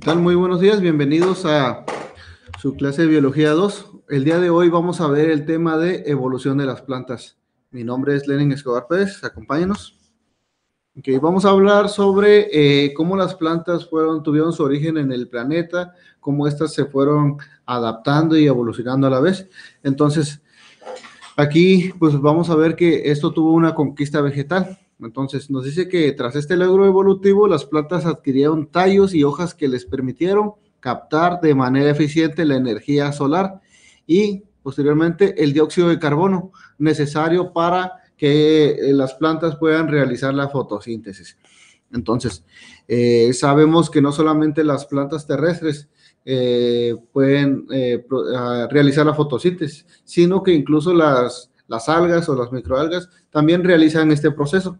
tal? Muy buenos días, bienvenidos a su clase de Biología 2. El día de hoy vamos a ver el tema de evolución de las plantas. Mi nombre es Lenin Escobar Pérez, acompáñenos. Okay, vamos a hablar sobre cómo las plantas tuvieron su origen en el planeta, cómo éstas se fueron adaptando y evolucionando a la vez. Entonces, aquí pues vamos a ver que esto tuvo una conquista vegetal. Entonces nos dice que tras este logro evolutivo, las plantas adquirieron tallos y hojas que les permitieron captar de manera eficiente la energía solar y posteriormente el dióxido de carbono necesario para que las plantas puedan realizar la fotosíntesis. Entonces, sabemos que no solamente las plantas terrestres pueden realizar la fotosíntesis, sino que incluso las algas o las microalgas también realizan este proceso.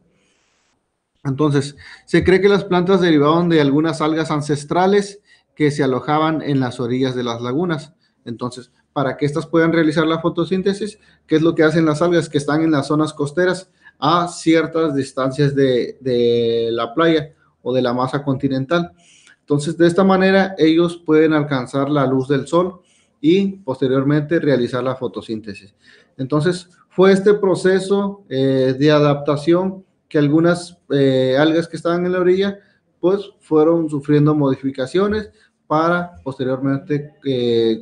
Entonces, se cree que las plantas derivaban de algunas algas ancestrales que se alojaban en las orillas de las lagunas. Entonces, para que éstas puedan realizar la fotosíntesis, ¿qué es lo que hacen las algas que están en las zonas costeras a ciertas distancias de la playa o de la masa continental? Entonces, de esta manera, ellos pueden alcanzar la luz del sol y posteriormente realizar la fotosíntesis. Entonces, fue este proceso de adaptación que algunas algas que estaban en la orilla, pues fueron sufriendo modificaciones para posteriormente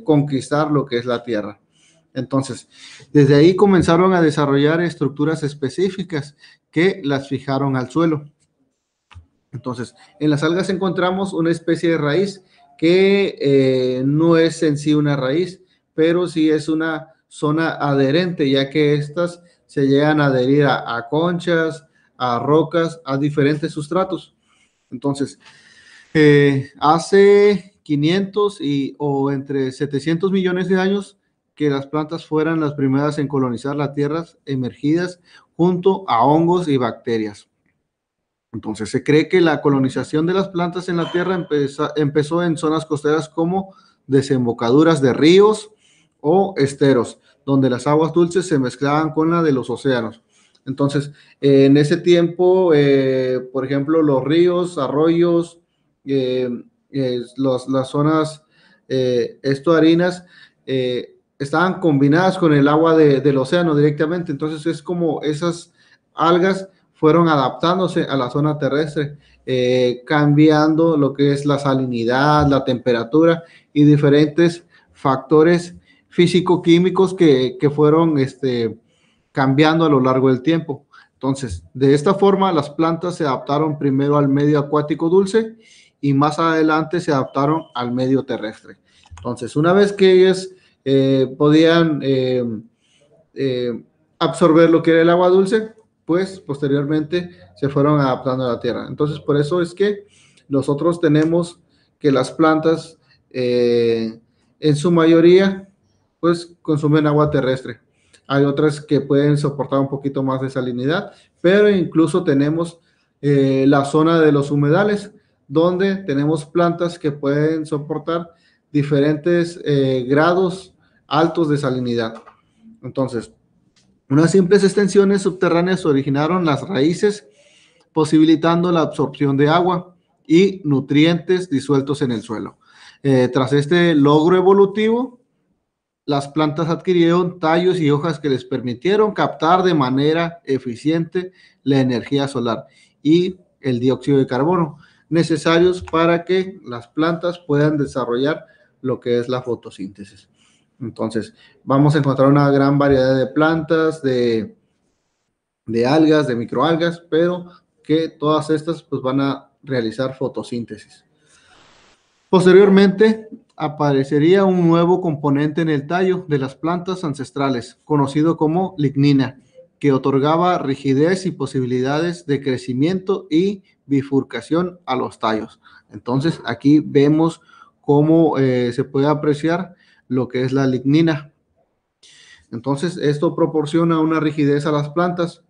conquistar lo que es la Tierra. Entonces, desde ahí comenzaron a desarrollar estructuras específicas que las fijaron al suelo. Entonces, en las algas encontramos una especie de raíz que no es en sí una raíz, pero sí es una zona adherente, ya que estas se llegan a adherir a conchas, a rocas, a diferentes sustratos. Entonces, hace 500 o entre 700 millones de años que las plantas fueran las primeras en colonizar las tierras emergidas junto a hongos y bacterias. Entonces, se cree que la colonización de las plantas en la Tierra empezó en zonas costeras como desembocaduras de ríos o esteros, donde las aguas dulces se mezclaban con la de los océanos. Entonces, en ese tiempo, por ejemplo, los ríos, arroyos, las zonas estuarinas estaban combinadas con el agua del océano directamente. Entonces, es como esas algas fueron adaptándose a la zona terrestre, cambiando lo que es la salinidad, la temperatura y diferentes factores físico-químicos que fueron cambiando a lo largo del tiempo. Entonces, de esta forma, las plantas se adaptaron primero al medio acuático dulce y más adelante se adaptaron al medio terrestre. Entonces, una vez que ellas podían absorber lo que era el agua dulce, pues posteriormente se fueron adaptando a la tierra. Entonces, por eso es que nosotros tenemos que las plantas, en su mayoría, pues consumen agua terrestre. Hay otras que pueden soportar un poquito más de salinidad, pero incluso tenemos la zona de los humedales, donde tenemos plantas que pueden soportar diferentes grados altos de salinidad. Entonces, unas simples extensiones subterráneas originaron las raíces, posibilitando la absorción de agua y nutrientes disueltos en el suelo. Tras este logro evolutivo, las plantas adquirieron tallos y hojas que les permitieron captar de manera eficiente la energía solar y el dióxido de carbono necesarios para que las plantas puedan desarrollar lo que es la fotosíntesis. Entonces, vamos a encontrar una gran variedad de plantas, de algas, de microalgas, pero que todas estas pues van a realizar fotosíntesis. Posteriormente, aparecería un nuevo componente en el tallo de las plantas ancestrales, conocido como lignina, que otorgaba rigidez y posibilidades de crecimiento y bifurcación a los tallos. Entonces, aquí vemos cómo se puede apreciar lo que es la lignina. Entonces, esto proporciona una rigidez a las plantas.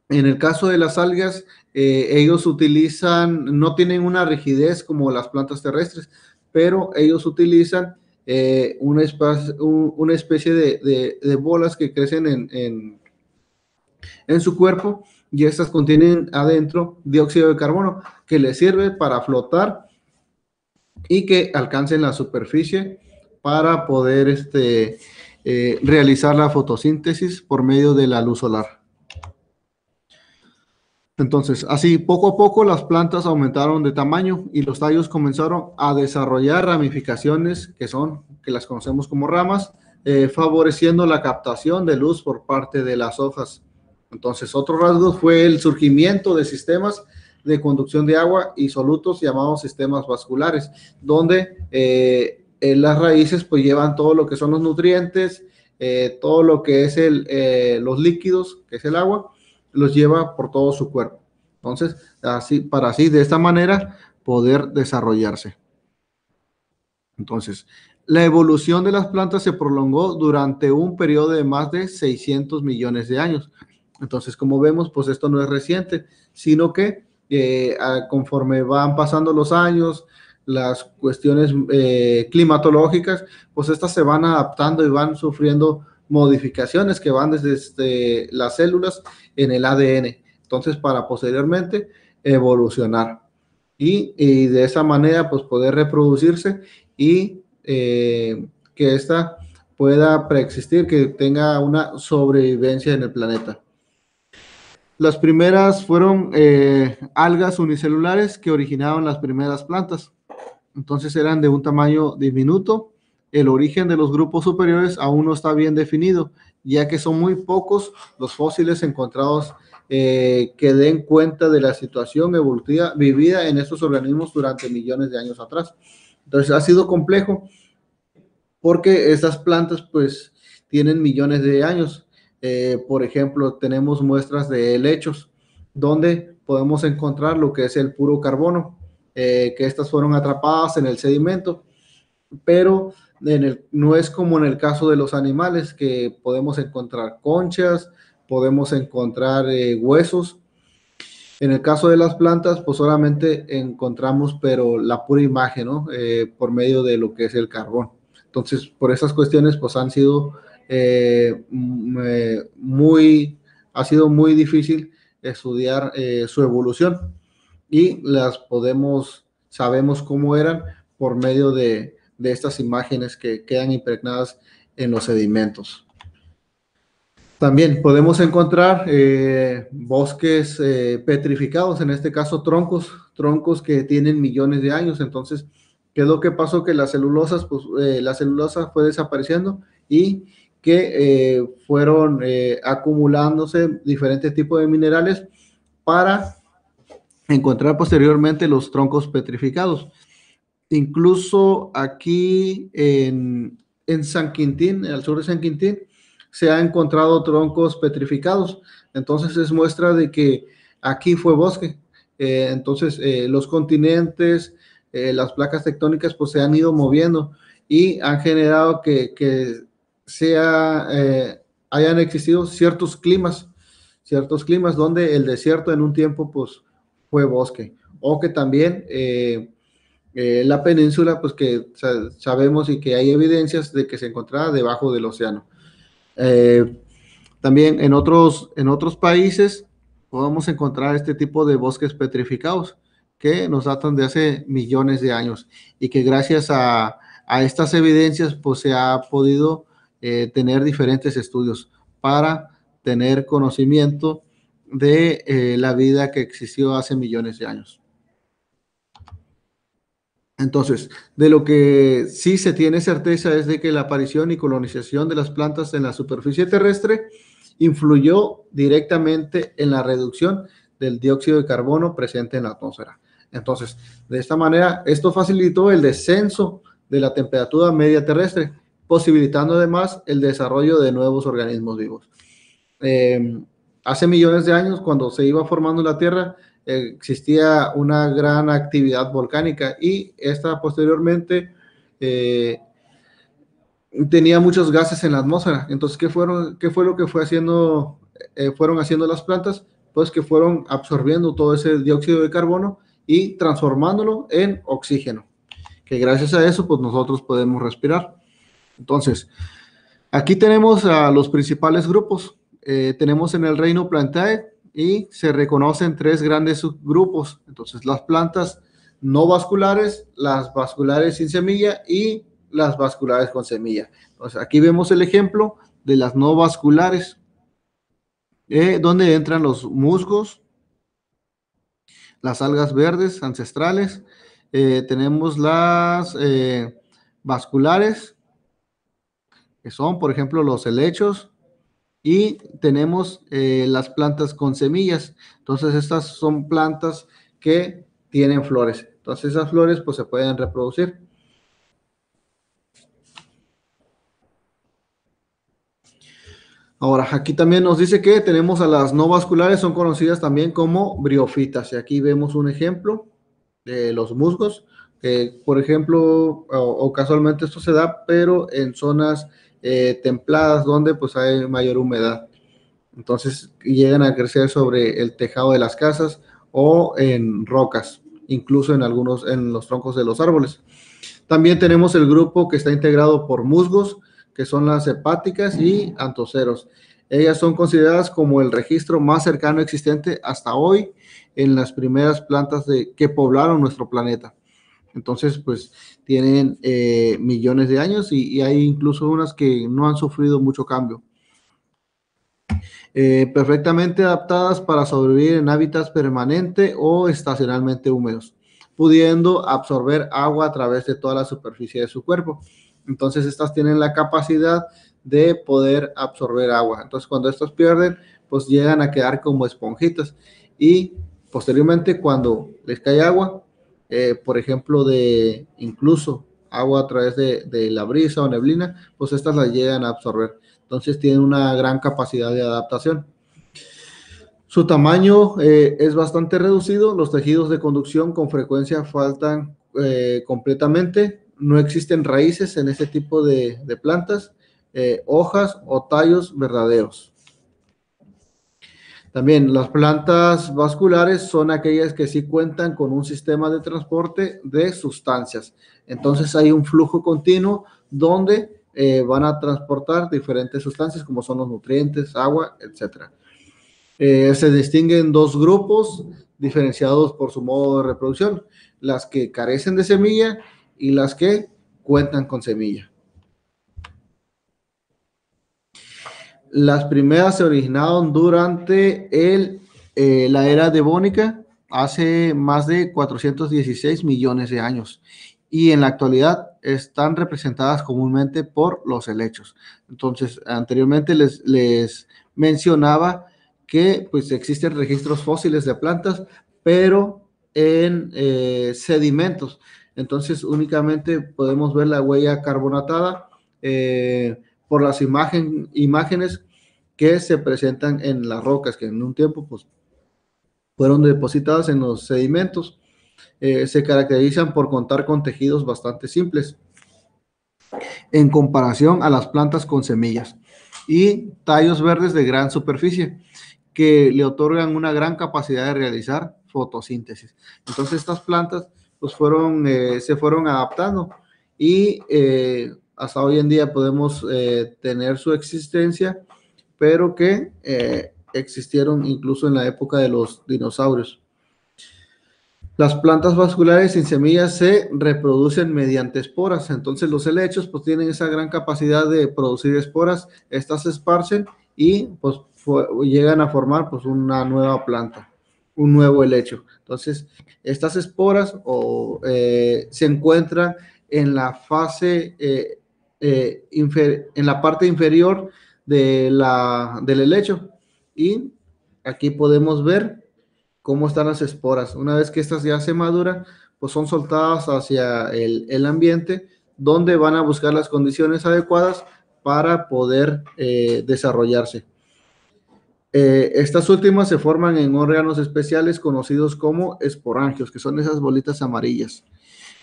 En el caso de las algas, ellos no tienen una rigidez como las plantas terrestres, pero ellos utilizan una especie de bolas que crecen en su cuerpo, y estas contienen adentro dióxido de carbono que les sirve para flotar y que alcancen la superficie para poder realizar la fotosíntesis por medio de la luz solar. Entonces, así poco a poco las plantas aumentaron de tamaño y los tallos comenzaron a desarrollar ramificaciones que las conocemos como ramas, favoreciendo la captación de luz por parte de las hojas. Entonces, otro rasgo fue el surgimiento de sistemas de conducción de agua y solutos llamados sistemas vasculares, donde en las raíces pues llevan todo lo que son los nutrientes, todo lo que es los líquidos, que es el agua, los lleva por todo su cuerpo. Entonces, así, de esta manera, poder desarrollarse. Entonces, la evolución de las plantas se prolongó durante un periodo de más de 600 millones de años. Entonces, como vemos, pues esto no es reciente, sino que conforme van pasando los años, las cuestiones climatológicas, pues estas se van adaptando y van sufriendo modificaciones que van desde las células en el ADN. Entonces, para posteriormente evolucionar y de esa manera, pues poder reproducirse y que ésta pueda preexistir, que tenga una sobrevivencia en el planeta. Las primeras fueron algas unicelulares que originaron las primeras plantas. Entonces eran de un tamaño diminuto. El origen de los grupos superiores aún no está bien definido, ya que son muy pocos los fósiles encontrados que den cuenta de la situación evolutiva vivida en estos organismos durante millones de años atrás. Entonces ha sido complejo porque estas plantas pues tienen millones de años. Por ejemplo, tenemos muestras de helechos donde podemos encontrar lo que es el puro carbono, que estas fueron atrapadas en el sedimento, pero no es como en el caso de los animales, que podemos encontrar conchas, podemos encontrar huesos. En el caso de las plantas, pues solamente encontramos, pero la pura imagen, ¿no? Por medio de lo que es el carbón. Entonces, por esas cuestiones, pues ha sido muy difícil estudiar su evolución y sabemos cómo eran por medio de estas imágenes que quedan impregnadas en los sedimentos. También podemos encontrar bosques petrificados, en este caso troncos que tienen millones de años. Entonces, ¿qué es lo que pasó? Que la celulosa fue desapareciendo y que fueron acumulándose diferentes tipos de minerales para encontrar posteriormente los troncos petrificados. Incluso aquí en San Quintín, al sur de San Quintín, se han encontrado troncos petrificados. Entonces es muestra de que aquí fue bosque. Entonces los continentes, las placas tectónicas, pues se han ido moviendo y han generado que hayan existido ciertos climas donde el desierto en un tiempo pues fue bosque, o que también la península, pues que sabemos y que hay evidencias de que se encontraba debajo del océano. También en otros países podemos encontrar este tipo de bosques petrificados que nos datan de hace millones de años y que gracias a estas evidencias pues se ha podido tener diferentes estudios para tener conocimiento de la vida que existió hace millones de años. Entonces, de lo que sí se tiene certeza es de que la aparición y colonización de las plantas en la superficie terrestre influyó directamente en la reducción del dióxido de carbono presente en la atmósfera. Entonces, de esta manera, esto facilitó el descenso de la temperatura media terrestre, posibilitando además el desarrollo de nuevos organismos vivos. Hace millones de años, cuando se iba formando la Tierra, existía una gran actividad volcánica y esta posteriormente tenía muchos gases en la atmósfera. Entonces, ¿qué fue lo que fueron haciendo las plantas? Pues que fueron absorbiendo todo ese dióxido de carbono y transformándolo en oxígeno, que gracias a eso, pues nosotros podemos respirar. Entonces, aquí tenemos a los principales grupos. Tenemos en el reino Plantae y se reconocen 3 grandes subgrupos. Entonces, las plantas no vasculares, las vasculares sin semilla y las vasculares con semilla. Entonces, aquí vemos el ejemplo de las no vasculares, donde entran los musgos, las algas verdes ancestrales, tenemos las vasculares, que son, por ejemplo, los helechos, y tenemos las plantas con semillas. Entonces, estas son plantas que tienen flores. Entonces, esas flores pues se pueden reproducir. Ahora, aquí también nos dice que tenemos a las no vasculares, son conocidas también como briofitas. Y aquí vemos un ejemplo de los musgos, que por ejemplo, o casualmente esto se da, pero en zonas templadas donde pues hay mayor humedad. Entonces llegan a crecer sobre el tejado de las casas o en rocas, incluso en los troncos de los árboles. También tenemos el grupo que está integrado por musgos, que son las hepáticas y antoceros. Ellas son consideradas como el registro más cercano existente hasta hoy en las primeras plantas que poblaron nuestro planeta. Entonces, pues tienen millones de años y hay incluso unas que no han sufrido mucho cambio. Perfectamente adaptadas para sobrevivir en hábitats permanente o estacionalmente húmedos, pudiendo absorber agua a través de toda la superficie de su cuerpo. Entonces, estas tienen la capacidad de poder absorber agua. Entonces, cuando estos pierden, pues llegan a quedar como esponjitas y posteriormente cuando les cae agua, por ejemplo, de incluso agua a través de la brisa o neblina, pues estas las llegan a absorber. Entonces tienen una gran capacidad de adaptación. Su tamaño es bastante reducido, los tejidos de conducción con frecuencia faltan completamente, no existen raíces en este tipo de plantas, hojas o tallos verdaderos. También las plantas vasculares son aquellas que sí cuentan con un sistema de transporte de sustancias. Entonces hay un flujo continuo donde van a transportar diferentes sustancias como son los nutrientes, agua, etc. Se distinguen dos grupos diferenciados por su modo de reproducción, las que carecen de semilla y las que cuentan con semilla. Las primeras se originaron durante la era devónica, hace más de 416 millones de años, y en la actualidad están representadas comúnmente por los helechos. Entonces, anteriormente les mencionaba que pues existen registros fósiles de plantas, pero en sedimentos. Entonces, únicamente podemos ver la huella carbonatada por las imágenes que se presentan en las rocas, que en un tiempo pues, fueron depositadas en los sedimentos. Se caracterizan por contar con tejidos bastante simples en comparación a las plantas con semillas y tallos verdes de gran superficie que le otorgan una gran capacidad de realizar fotosíntesis. Entonces estas plantas pues se fueron adaptando y hasta hoy en día podemos tener su existencia, pero que existieron incluso en la época de los dinosaurios. Las plantas vasculares sin semillas se reproducen mediante esporas, entonces los helechos pues tienen esa gran capacidad de producir esporas, estas se esparcen y pues llegan a formar pues una nueva planta, un nuevo helecho. Entonces estas esporas se encuentran en la fase, en la parte inferior del helecho y aquí podemos ver cómo están las esporas. Una vez que estas ya se maduran, pues son soltadas hacia el ambiente, donde van a buscar las condiciones adecuadas para poder desarrollarse. Estas últimas se forman en órganos especiales conocidos como esporangios, que son esas bolitas amarillas,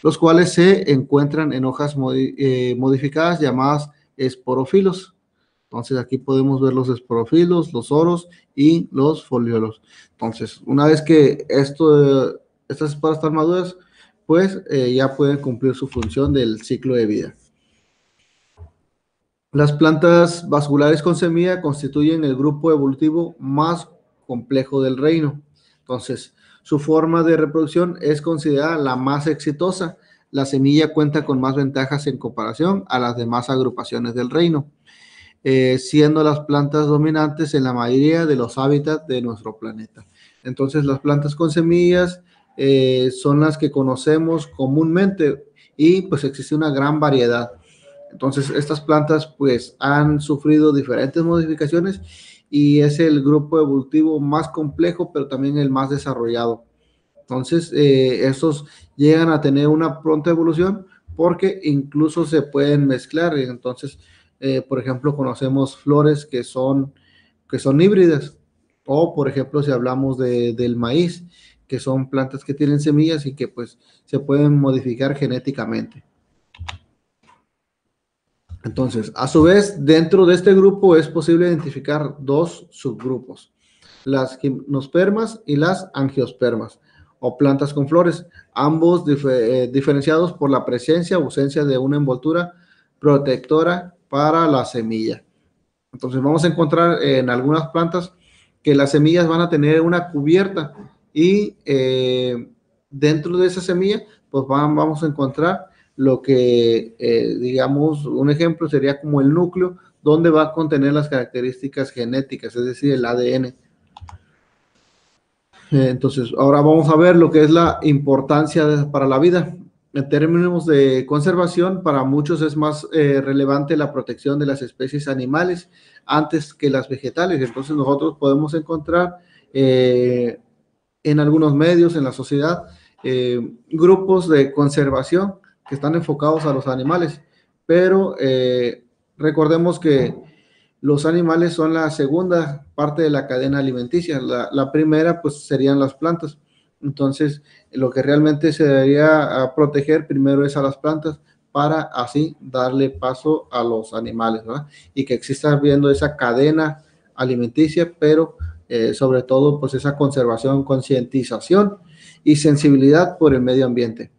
los cuales se encuentran en hojas modificadas llamadas esporófilos. Entonces aquí podemos ver los esporófilos, los oros y los foliolos. Entonces, una vez que estas esporas están maduras, pues ya pueden cumplir su función del ciclo de vida. Las plantas vasculares con semilla constituyen el grupo evolutivo más complejo del reino. Entonces, Su forma de reproducción es considerada la más exitosa. La semilla cuenta con más ventajas en comparación a las demás agrupaciones del reino, siendo las plantas dominantes en la mayoría de los hábitats de nuestro planeta. Entonces, las plantas con semillas son las que conocemos comúnmente y pues existe una gran variedad. Entonces, estas plantas pues han sufrido diferentes modificaciones y es el grupo evolutivo más complejo, pero también el más desarrollado. Entonces, estos llegan a tener una pronta evolución porque incluso se pueden mezclar. Entonces, por ejemplo, conocemos flores que son híbridas. O, por ejemplo, si hablamos del maíz, que son plantas que tienen semillas y que pues se pueden modificar genéticamente. Entonces, a su vez, dentro de este grupo es posible identificar dos subgrupos, las gimnospermas y las angiospermas, o plantas con flores, ambos diferenciados por la presencia o ausencia de una envoltura protectora para la semilla. Entonces, vamos a encontrar en algunas plantas que las semillas van a tener una cubierta y dentro de esa semilla, pues vamos a encontrar lo que, digamos, un ejemplo sería como el núcleo, donde va a contener las características genéticas, es decir, el ADN. Entonces, ahora vamos a ver lo que es la importancia para la vida. En términos de conservación, para muchos es más relevante la protección de las especies animales antes que las vegetales. Entonces, nosotros podemos encontrar en algunos medios, en la sociedad, grupos de conservación que están enfocados a los animales, pero recordemos que los animales son la segunda parte de la cadena alimenticia. La primera, pues, serían las plantas. Entonces, lo que realmente se debería proteger primero es a las plantas para así darle paso a los animales, ¿verdad? Y que exista viendo esa cadena alimenticia, pero sobre todo, pues, esa conservación, concientización y sensibilidad por el medio ambiente.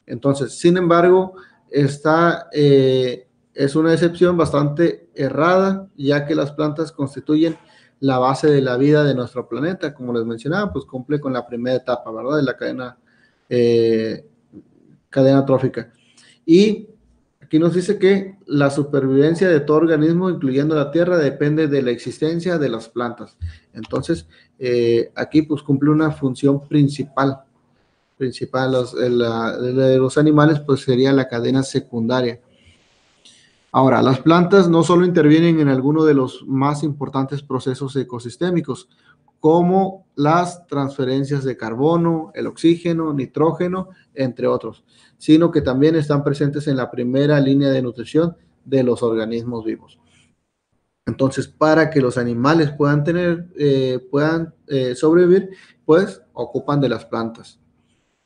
Entonces, sin embargo, esta es una excepción bastante errada, ya que las plantas constituyen la base de la vida de nuestro planeta. Como les mencionaba, pues cumple con la primera etapa, ¿verdad? De la cadena trófica. Y aquí nos dice que la supervivencia de todo organismo, incluyendo la Tierra, depende de la existencia de las plantas. Entonces, aquí pues cumple una función principal. De los animales, pues sería la cadena secundaria. Ahora, las plantas no solo intervienen en alguno de los más importantes procesos ecosistémicos, como las transferencias de carbono, el oxígeno, nitrógeno, entre otros, sino que también están presentes en la primera línea de nutrición de los organismos vivos. Entonces, para que los animales puedan sobrevivir, pues ocupan de las plantas.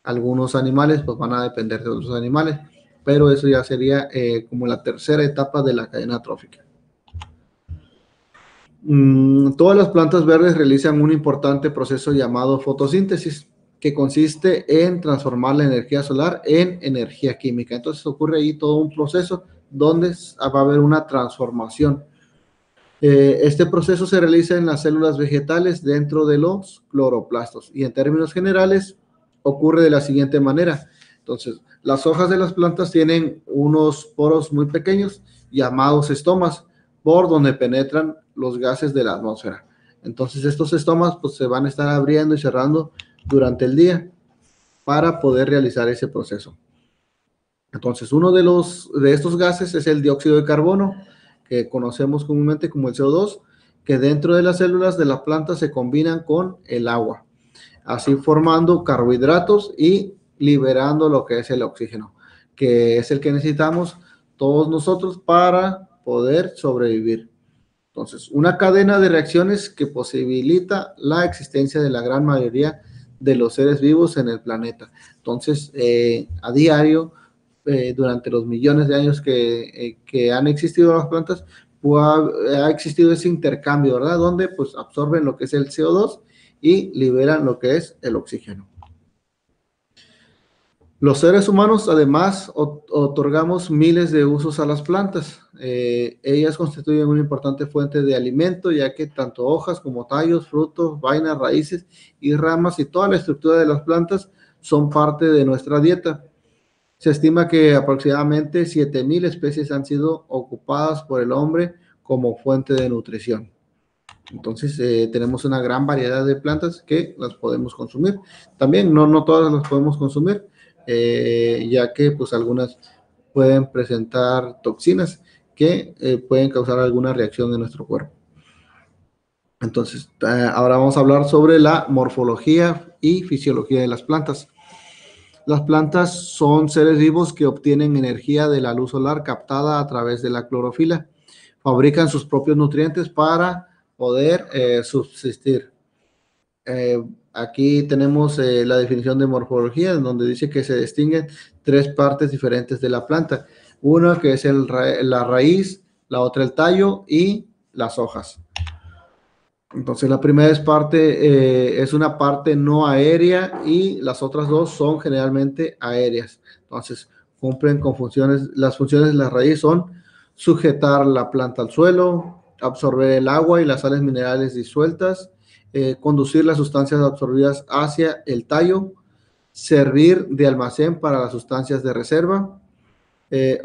Algunos animales pues van a depender de otros animales, pero eso ya sería como la tercera etapa de la cadena trófica. Todas las plantas verdes realizan un importante proceso llamado fotosíntesis, que consiste en transformar la energía solar en energía química. Entonces ocurre ahí todo un proceso donde va a haber una transformación. Este proceso se realiza en las células vegetales dentro de los cloroplastos y en términos generales ocurre de la siguiente manera. Entonces, las hojas de las plantas tienen unos poros muy pequeños llamados estomas, por donde penetran los gases de la atmósfera. Entonces, estos estomas pues se van a estar abriendo y cerrando durante el día para poder realizar ese proceso. Entonces, uno de estos gases es el dióxido de carbono, que conocemos comúnmente como el CO2, que dentro de las células de la planta se combinan con el agua, así formando carbohidratos y liberando lo que es el oxígeno, que es el que necesitamos todos nosotros para poder sobrevivir. Entonces, una cadena de reacciones que posibilita la existencia de la gran mayoría de los seres vivos en el planeta. Entonces, a diario, durante los millones de años que han existido las plantas, pues, ha existido ese intercambio, ¿verdad? Donde pues absorben lo que es el CO2 y liberan lo que es el oxígeno. Los seres humanos, además, otorgamos miles de usos a las plantas. Ellas constituyen una importante fuente de alimento, ya que tanto hojas como tallos, frutos, vainas, raíces y ramas y toda la estructura de las plantas son parte de nuestra dieta. Se estima que aproximadamente 7.000 especies han sido ocupadas por el hombre como fuente de nutrición. Entonces, tenemos una gran variedad de plantas que las podemos consumir. También no todas las podemos consumir, ya que pues algunas pueden presentar toxinas que pueden causar alguna reacción en nuestro cuerpo. Entonces, ahora vamos a hablar sobre la morfología y fisiología de las plantas. Las plantas son seres vivos que obtienen energía de la luz solar captada a través de la clorofila. Fabrican sus propios nutrientes para poder subsistir. Aquí tenemos la definición de morfología, en donde dice que se distinguen tres partes diferentes de la planta. Una que es la raíz, la otra el tallo y las hojas. Entonces la primera es una parte no aérea y las otras dos son generalmente aéreas. Entonces cumplen con funciones, las funciones de la raíz son sujetar la planta al suelo, absorber el agua y las sales minerales disueltas, conducir las sustancias absorbidas hacia el tallo, servir de almacén para las sustancias de reserva.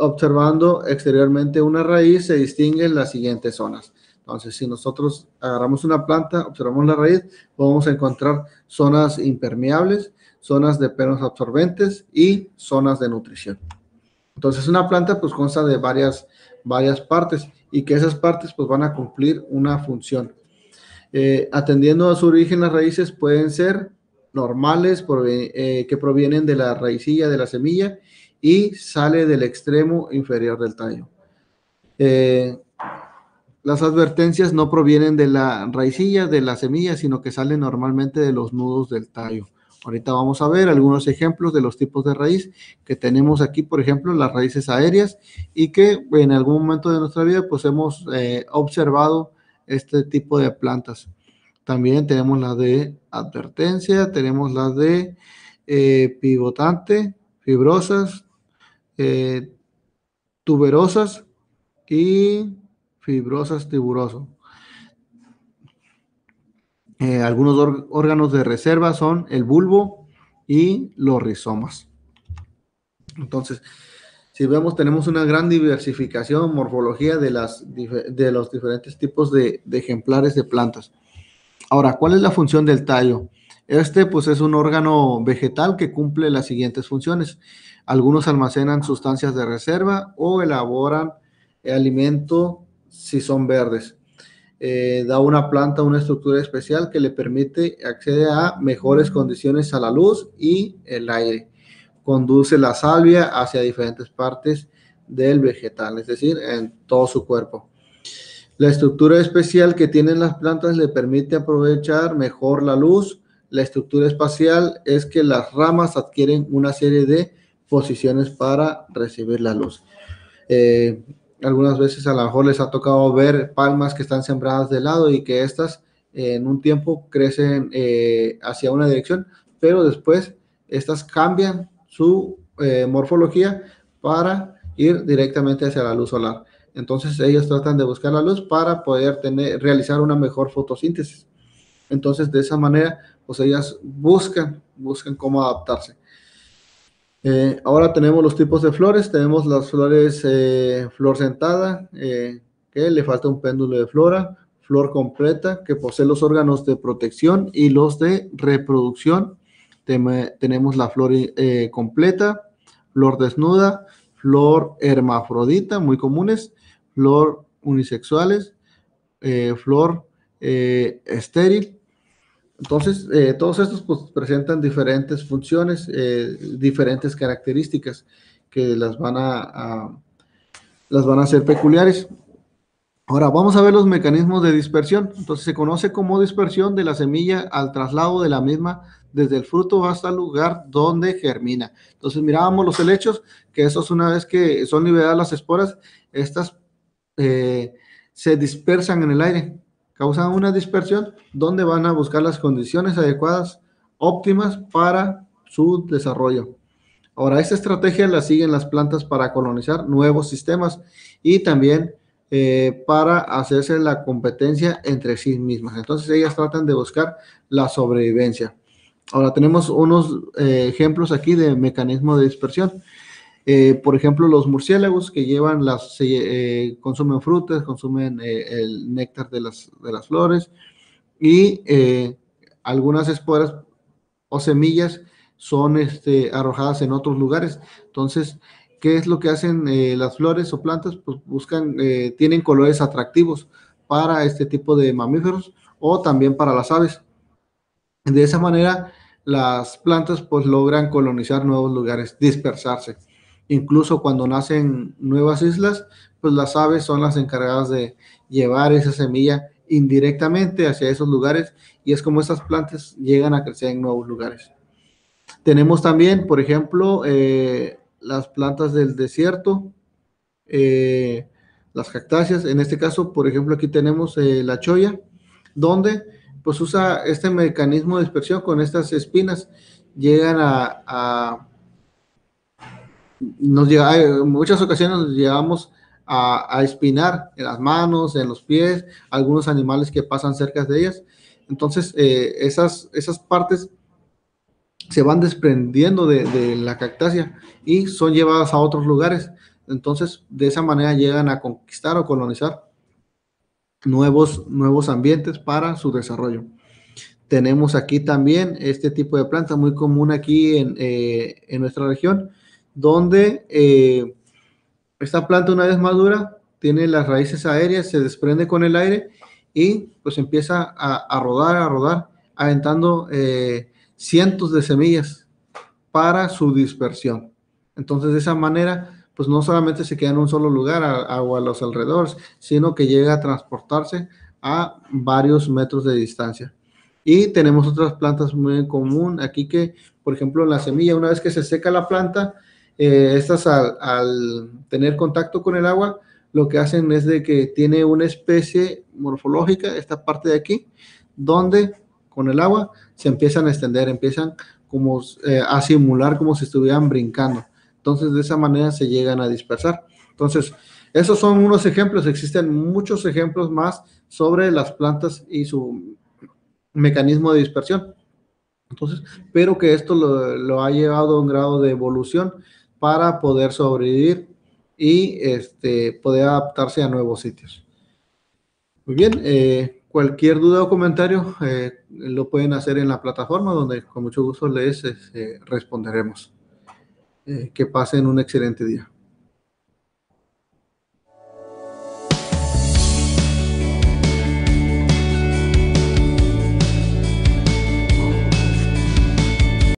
Observando exteriormente una raíz se distinguen las siguientes zonas. Entonces, si nosotros agarramos una planta, observamos la raíz, vamos a encontrar zonas impermeables, zonas de pelos absorbentes y zonas de nutrición. Entonces, una planta pues consta de varias partes y que esas partes pues van a cumplir una función. Atendiendo a su origen, las raíces pueden ser normales que provienen de la raicilla de la semilla y sale del extremo inferior del tallo. Las advertencias no provienen de la raicilla de la semilla, sino que salen normalmente de los nudos del tallo. Ahorita vamos a ver algunos ejemplos de los tipos de raíz que tenemos aquí, por ejemplo, las raíces aéreas y que en algún momento de nuestra vida pues hemos observado este tipo de plantas. También tenemos las de advertencia, tenemos las de pivotante, fibrosas, tuberosas y fibrosas tuberoso. Algunos órganos de reserva son el bulbo y los rizomas. Entonces, si vemos, tenemos una gran diversificación, morfología de los diferentes tipos de ejemplares de plantas. Ahora, ¿cuál es la función del tallo? Pues es un órgano vegetal que cumple las siguientes funciones. Algunos almacenan sustancias de reserva o elaboran alimento si son verdes. Da a una planta una estructura especial que le permite acceder a mejores condiciones a la luz y el aire. Conduce la savia hacia diferentes partes del vegetal, es decir, en todo su cuerpo. La estructura especial que tienen las plantas le permite aprovechar mejor la luz. La estructura espacial es que las ramas adquieren una serie de posiciones para recibir la luz. Algunas veces a lo mejor les ha tocado ver palmas que están sembradas de lado y que estas en un tiempo crecen hacia una dirección, pero después estas cambian su morfología para ir directamente hacia la luz solar. Entonces ellos tratan de buscar la luz para poder realizar una mejor fotosíntesis. Entonces de esa manera, pues ellas buscan cómo adaptarse. Ahora tenemos los tipos de flores. Tenemos las flores flor sentada, que le falta un péndulo de flora, flor completa, que posee los órganos de protección y los de reproducción. Tenemos la flor completa, flor desnuda, flor hermafrodita, muy comunes, flor unisexuales, flor estéril. Entonces, todos estos pues, presentan diferentes funciones, diferentes características que las van a hacer peculiares. Ahora, vamos a ver los mecanismos de dispersión. Entonces, se conoce como dispersión de la semilla al traslado de la misma desde el fruto hasta el lugar donde germina. Entonces, mirábamos los helechos, que esos una vez que son liberadas las esporas, estas se dispersan en el aire, causan una dispersión donde van a buscar las condiciones adecuadas, óptimas para su desarrollo. Ahora, esta estrategia la siguen las plantas para colonizar nuevos sistemas y también para hacerse la competencia entre sí mismas. Entonces, ellas tratan de buscar la sobrevivencia. Ahora, tenemos unos ejemplos aquí de mecanismo de dispersión. Por ejemplo, los murciélagos que llevan consumen frutas, consumen el néctar de las flores y algunas esporas o semillas son arrojadas en otros lugares. Entonces, ¿qué es lo que hacen las flores o plantas? Pues buscan, tienen colores atractivos para este tipo de mamíferos o también para las aves. De esa manera, las plantas pues logran colonizar nuevos lugares, dispersarse. Incluso cuando nacen nuevas islas, pues las aves son las encargadas de llevar esa semilla indirectamente hacia esos lugares y es como estas plantas llegan a crecer en nuevos lugares. Tenemos también, por ejemplo, las plantas del desierto, eh, las cactáceas. En este caso, por ejemplo, aquí tenemos la cholla, donde pues usa este mecanismo de dispersión con estas espinas. Llegan en muchas ocasiones nos llevamos a espinar en las manos, en los pies, algunos animales que pasan cerca de ellas. Entonces, esas partes se van desprendiendo de la cactácea y son llevadas a otros lugares. Entonces, de esa manera llegan a conquistar o colonizar nuevos ambientes para su desarrollo. Tenemos aquí también este tipo de planta muy común aquí en nuestra región, donde esta planta una vez madura tiene las raíces aéreas, se desprende con el aire y pues empieza a rodar, aventando cientos de semillas para su dispersión. Entonces, de esa manera, pues no solamente se queda en un solo lugar o a los alrededores, sino que llega a transportarse a varios metros de distancia. Y tenemos otras plantas muy común aquí que, por ejemplo, la semilla, una vez que se seca la planta, estas al tener contacto con el agua, lo que hacen es de que tiene una especie morfológica, esta parte de aquí, donde con el agua se empiezan a extender, empiezan como a simular como si estuvieran brincando. Entonces, de esa manera se llegan a dispersar. Entonces, esos son unos ejemplos. Existen muchos ejemplos más sobre las plantas y su mecanismo de dispersión. Entonces, pero que esto lo ha llevado a un grado de evolución para poder sobrevivir y poder adaptarse a nuevos sitios. Muy bien, cualquier duda o comentario lo pueden hacer en la plataforma donde con mucho gusto les responderemos. Que pasen un excelente día.